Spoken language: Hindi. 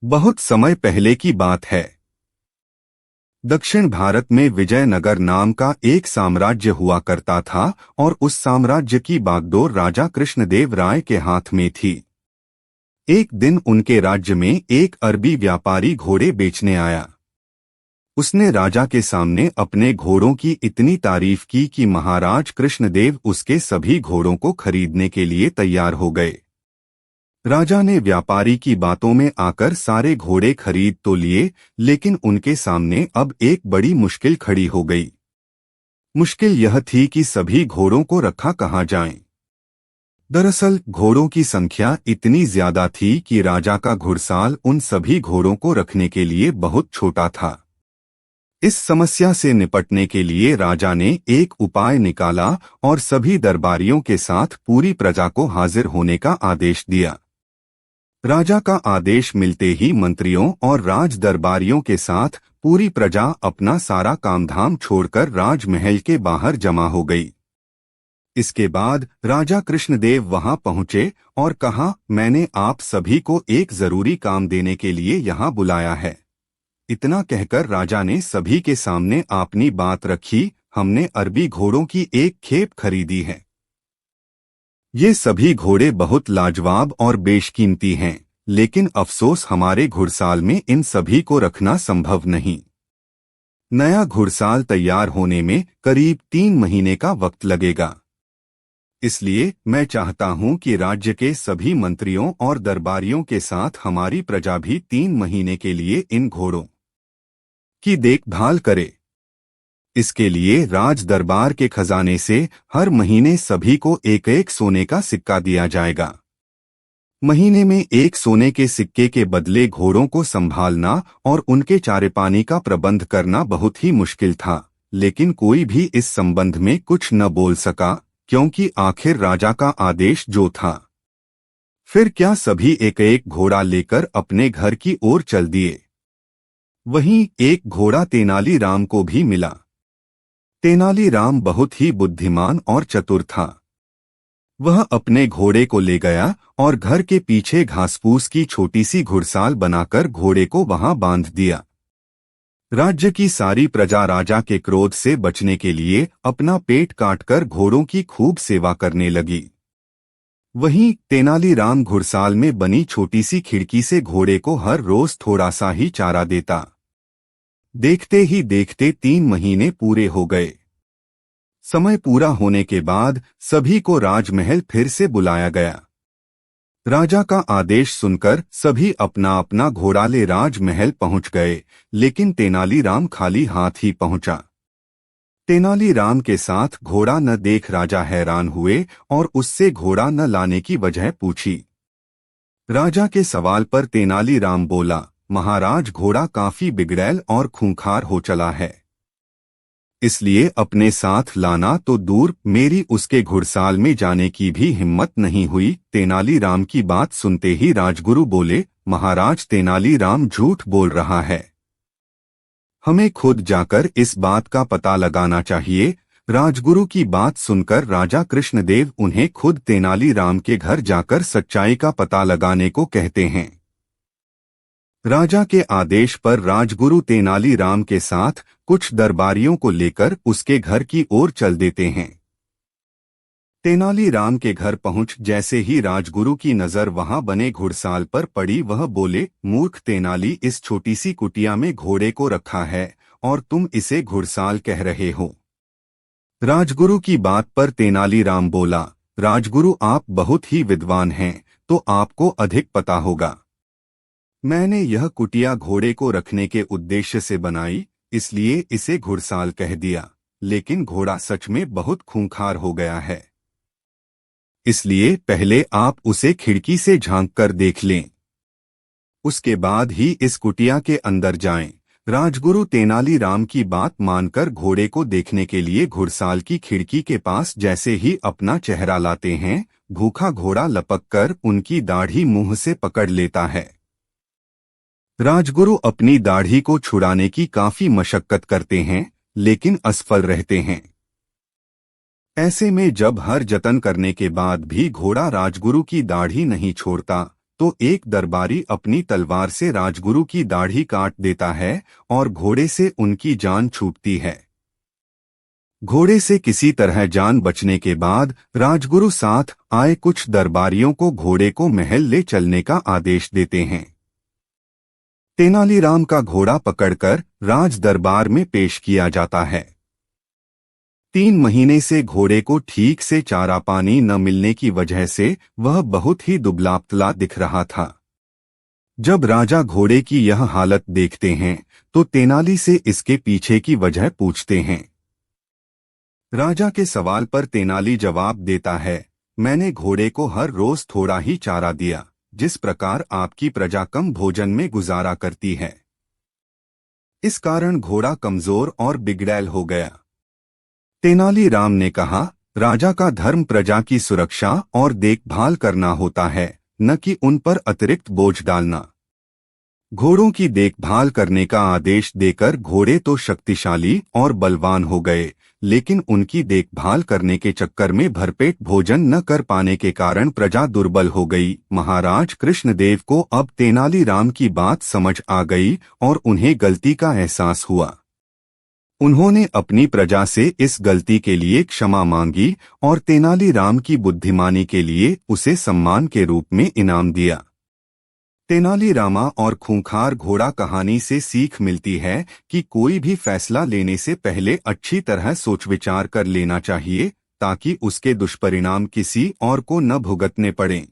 बहुत समय पहले की बात है। दक्षिण भारत में विजयनगर नाम का एक साम्राज्य हुआ करता था और उस साम्राज्य की बागडोर राजा कृष्णदेव राय के हाथ में थी। एक दिन उनके राज्य में एक अरबी व्यापारी घोड़े बेचने आया। उसने राजा के सामने अपने घोड़ों की इतनी तारीफ की कि महाराज कृष्णदेव उसके सभी घोड़ों को खरीदने के लिए तैयार हो गए। राजा ने व्यापारी की बातों में आकर सारे घोड़े खरीद तो लिए, लेकिन उनके सामने अब एक बड़ी मुश्किल खड़ी हो गई। मुश्किल यह थी कि सभी घोड़ों को रखा कहाँ जाए। दरअसल घोड़ों की संख्या इतनी ज्यादा थी कि राजा का घुड़साल उन सभी घोड़ों को रखने के लिए बहुत छोटा था। इस समस्या से निपटने के लिए राजा ने एक उपाय निकाला और सभी दरबारियों के साथ पूरी प्रजा को हाजिर होने का आदेश दिया। राजा का आदेश मिलते ही मंत्रियों और राज दरबारियों के साथ पूरी प्रजा अपना सारा कामधाम छोड़कर राजमहल के बाहर जमा हो गई। इसके बाद राजा कृष्णदेव वहां पहुंचे और कहा, मैंने आप सभी को एक जरूरी काम देने के लिए यहाँ बुलाया है। इतना कहकर राजा ने सभी के सामने अपनी बात रखी, हमने अरबी घोड़ों की एक खेप खरीदी है। ये सभी घोड़े बहुत लाजवाब और बेशकीमती हैं, लेकिन अफसोस हमारे घुड़साल में इन सभी को रखना संभव नहीं। नया घुड़साल तैयार होने में करीब 3 महीने का वक्त लगेगा। इसलिए मैं चाहता हूं कि राज्य के सभी मंत्रियों और दरबारियों के साथ हमारी प्रजा भी 3 महीने के लिए इन घोड़ों की देखभाल करे। इसके लिए राज दरबार के खजाने से हर महीने सभी को एक एक सोने का सिक्का दिया जाएगा। महीने में एक सोने के सिक्के के बदले घोड़ों को संभालना और उनके चारे पानी का प्रबंध करना बहुत ही मुश्किल था, लेकिन कोई भी इस संबंध में कुछ न बोल सका, क्योंकि आखिर राजा का आदेश जो था। फिर क्या सभी एक एक घोड़ा लेकर अपने घर की ओर चल दिए। वहीं एक घोड़ा तेनालीराम को भी मिला। तेनालीराम बहुत ही बुद्धिमान और चतुर था। वह अपने घोड़े को ले गया और घर के पीछे घासपूस की छोटी सी घुड़साल बनाकर घोड़े को वहां बांध दिया। राज्य की सारी प्रजा राजा के क्रोध से बचने के लिए अपना पेट काटकर घोड़ों की खूब सेवा करने लगी। वहीं तेनालीराम घुड़साल में बनी छोटी सी खिड़की से घोड़े को हर रोज थोड़ा सा ही चारा देता। देखते ही देखते 3 महीने पूरे हो गए। समय पूरा होने के बाद सभी को राजमहल फिर से बुलाया गया। राजा का आदेश सुनकर सभी अपना अपना घोड़ा ले राजमहल पहुंच गए, लेकिन तेनालीराम खाली हाथ ही पहुंचा। तेनालीराम के साथ घोड़ा न देख राजा हैरान हुए और उससे घोड़ा न लाने की वजह पूछी। राजा के सवाल पर तेनालीराम बोला, महाराज घोड़ा काफी बिगड़ैल और खूंखार हो चला है, इसलिए अपने साथ लाना तो दूर मेरी उसके घुड़साल में जाने की भी हिम्मत नहीं हुई। तेनालीराम की बात सुनते ही राजगुरु बोले, महाराज तेनालीराम झूठ बोल रहा है, हमें खुद जाकर इस बात का पता लगाना चाहिए। राजगुरु की बात सुनकर राजा कृष्णदेव उन्हें खुद तेनालीराम के घर जाकर सच्चाई का पता लगाने को कहते हैं। राजा के आदेश पर राजगुरु तेनालीराम के साथ कुछ दरबारियों को लेकर उसके घर की ओर चल देते हैं। तेनालीराम के घर पहुंच जैसे ही राजगुरु की नजर वहां बने घुड़साल पर पड़ी, वह बोले, मूर्ख तेनाली, इस छोटी सी कुटिया में घोड़े को रखा है और तुम इसे घुड़साल कह रहे हो। राजगुरु की बात पर तेनालीराम बोला, राजगुरु आप बहुत ही विद्वान हैं, तो आपको अधिक पता होगा। मैंने यह कुटिया घोड़े को रखने के उद्देश्य से बनाई, इसलिए इसे घुड़साल कह दिया, लेकिन घोड़ा सच में बहुत खूंखार हो गया है, इसलिए पहले आप उसे खिड़की से झांक कर देख लें, उसके बाद ही इस कुटिया के अंदर जाएं। राजगुरु तेनालीराम की बात मानकर घोड़े को देखने के लिए घुड़साल की खिड़की के पास जैसे ही अपना चेहरा लाते हैं, भूखा घोड़ा लपककर उनकी दाढ़ी मुंह से पकड़ लेता है। राजगुरु अपनी दाढ़ी को छुड़ाने की काफी मशक्कत करते हैं, लेकिन असफल रहते हैं। ऐसे में जब हर जतन करने के बाद भी घोड़ा राजगुरु की दाढ़ी नहीं छोड़ता, तो एक दरबारी अपनी तलवार से राजगुरु की दाढ़ी काट देता है और घोड़े से उनकी जान छूटती है। घोड़े से किसी तरह जान बचने के बाद राजगुरु साथ आए कुछ दरबारियों को घोड़े को महल ले चलने का आदेश देते हैं। तेनालीराम का घोड़ा पकड़कर राज दरबार में पेश किया जाता है। 3 महीने से घोड़े को ठीक से चारा पानी न मिलने की वजह से वह बहुत ही दुबला-पतला दिख रहा था। जब राजा घोड़े की यह हालत देखते हैं तो तेनाली से इसके पीछे की वजह पूछते हैं। राजा के सवाल पर तेनाली जवाब देता है, मैंने घोड़े को हर रोज थोड़ा ही चारा दिया, जिस प्रकार आपकी प्रजा कम भोजन में गुजारा करती है। इस कारण घोड़ा कमजोर और बिगड़ैल हो गया। तेनालीराम ने कहा, राजा का धर्म प्रजा की सुरक्षा और देखभाल करना होता है, न कि उन पर अतिरिक्त बोझ डालना। घोड़ों की देखभाल करने का आदेश देकर घोड़े तो शक्तिशाली और बलवान हो गए, लेकिन उनकी देखभाल करने के चक्कर में भरपेट भोजन न कर पाने के कारण प्रजा दुर्बल हो गई। महाराज कृष्णदेव को अब तेनालीराम की बात समझ आ गई और उन्हें गलती का एहसास हुआ। उन्होंने अपनी प्रजा से इस गलती के लिए क्षमा मांगी और तेनालीराम की बुद्धिमानी के लिए उसे सम्मान के रूप में इनाम दिया। तेनालीरामा और खूंखार घोड़ा कहानी से सीख मिलती है कि कोई भी फैसला लेने से पहले अच्छी तरह सोच विचार कर लेना चाहिए, ताकि उसके दुष्परिणाम किसी और को न भुगतने पड़ें।